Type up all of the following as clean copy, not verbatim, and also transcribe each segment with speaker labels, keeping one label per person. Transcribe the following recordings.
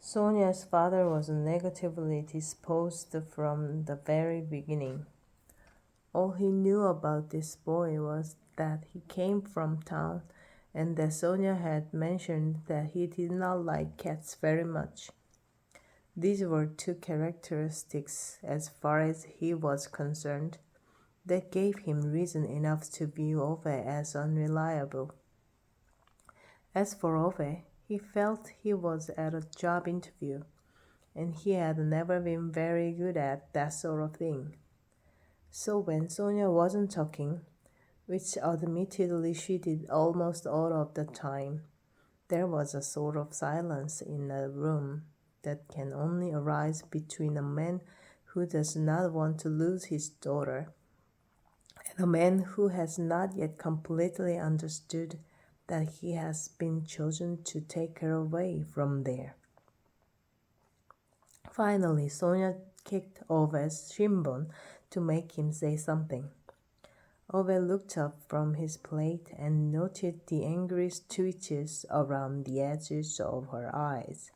Speaker 1: Sonia's father was negatively disposed from the very beginning. All he knew about this boy was that he came from town and that Sonia had mentioned that he did not like cats very much. These were two characteristics, as far as he was concerned, that gave him reason enough to view Ove as unreliable. As for Ove, he felt he was at a job interview, and he had never been very good at that sort of thing. So when Sonia wasn't talking, which admittedly she did almost all of the time, there was a sort of silence in the room that can only arise between a man who does not want to lose his daughter and a man who has not yet completely understood that he has been chosen to take her away from there. Finally, Sonia kicked Ove's shinbone to make him say something. Ove looked up from his plate and noted the angry twitches around the edges of her eyes.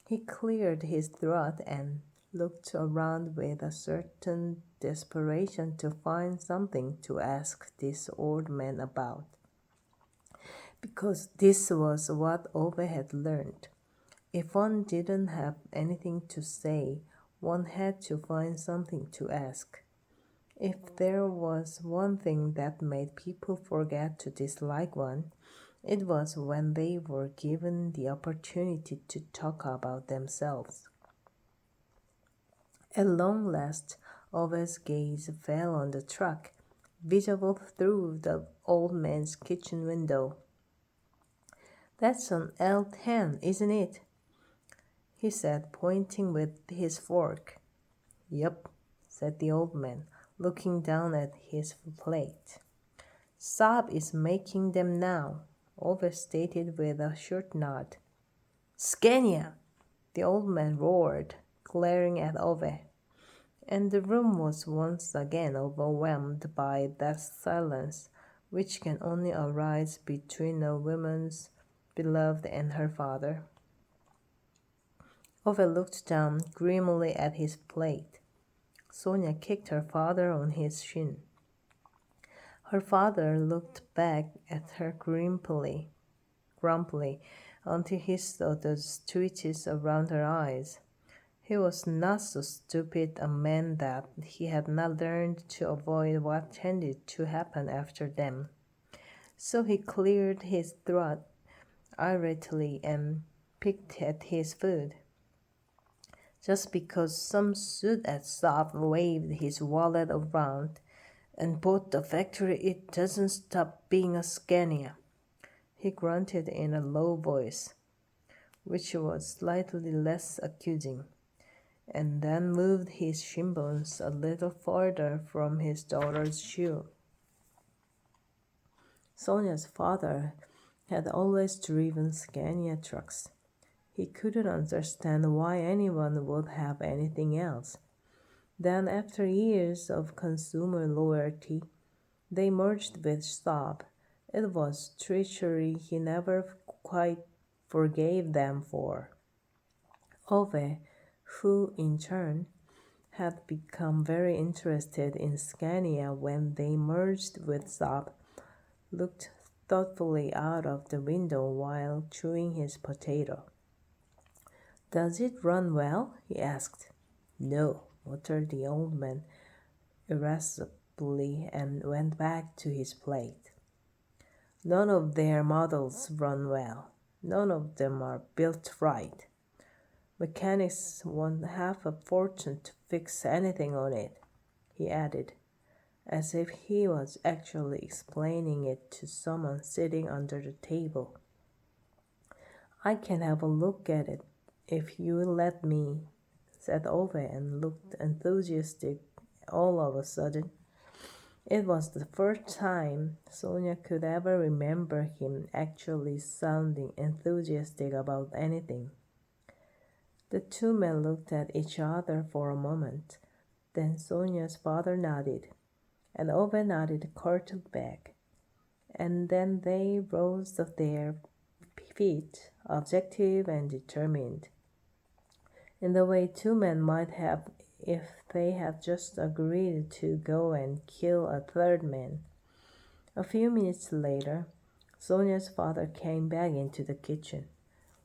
Speaker 1: He cleared his throat and looked around with a certain desperation to find something to ask this old man about. Because this was what Ove had learned. If one didn't have anything to say, one had to find something to ask. If there was one thing that made people forget to dislike one, it was when they were given the opportunity to talk about themselves. At long last, Ove's gaze fell on the truck, visible through the old man's kitchen window. "That's an L10, isn't it?" he said, pointing with his fork. "Yup," said the old man, looking down at his plate. "Saab is making them now," Ove stated with a short nod. "Scania!" the old man roared, glaring at Ove. And the room was once again overwhelmed by that silence which can only arise between a woman's beloved and her father. Ove looked down grimly at his plate. Sonia kicked her father on his shin. Her father looked back at her grumpily, until he saw those twitches around her eyes. He was not so stupid a man that he had not learned to avoid what tended to happen after them. So he cleared his throat irately and picked at his food. Just because some suit at Saab waved his wallet around and bought the factory, it doesn't stop being a Scania. He grunted in a low voice, which was slightly less accusing, and then moved his shin bones a little farther from his daughter's shoe. Sonia's father had always driven Scania trucks. He couldn't understand why anyone would have anything else. Then, after years of consumer loyalty, they merged with Saab. It was treachery he never quite forgave them for. Ove, who in turn had become very interested in Scania when they merged with Saab, looked thoughtfully out of the window while chewing his potato. "Does it run well?" he asked. "No," muttered the old man irascibly and went back to his plate. "None of their models run well. None of them are built right. Mechanics want half a fortune to fix anything on it," he added, as if he was actually explaining it to someone sitting under the table. "I can have a look at it if you let me," said Ove and looked enthusiastic all of a sudden. It was the first time Sonia could ever remember him actually sounding enthusiastic about anything. The two men looked at each other for a moment. Then Sonia's father nodded, and Ove nodded curtly back. And then they rose to their feet, objective and determined. in the way two men might have if they had just agreed to go and kill a third man. A few minutes later, Sonia's father came back into the kitchen,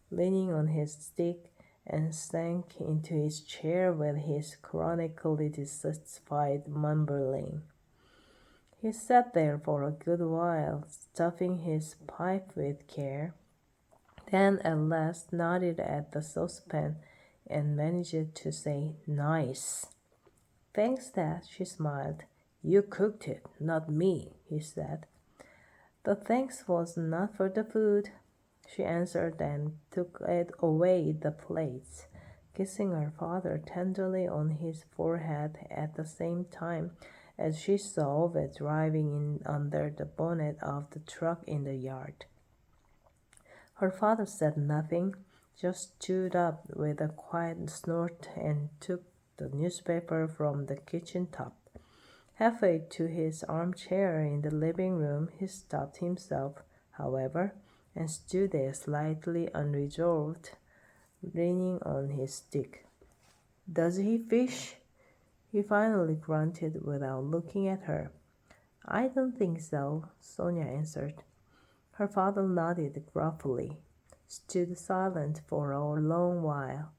Speaker 1: leaning on his stick, and sank into his chair with his chronically dissatisfied mumbling. He sat there for a good while, stuffing his pipe with care, then at last nodded at the saucepan and managed to say, "Nice." "Thanks, Dad," she smiled. "You cooked it, not me," he said. "The thanks was not for the food," she answered and took it away the plates, kissing her father tenderly on his forehead at the same time as she saw it driving in under the bonnet of the truck in the yard. Her father said nothing, just stood up with a quiet snort and took the newspaper from the kitchen top. Halfway to his armchair in the living room, he stopped himself, however, and stood there slightly unresolved, leaning on his stick. "Does he fish?" he finally grunted without looking at her. "I don't think so," Sonia answered. Her father nodded gruffly, stood silent for a long while.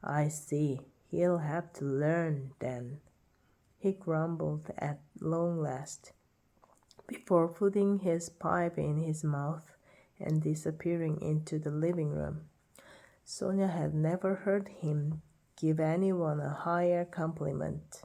Speaker 1: "I see. He'll have to learn, then," he grumbled at long last, before putting his pipe in his mouth and disappearing into the living room. Sonia had never heard him give anyone a higher compliment.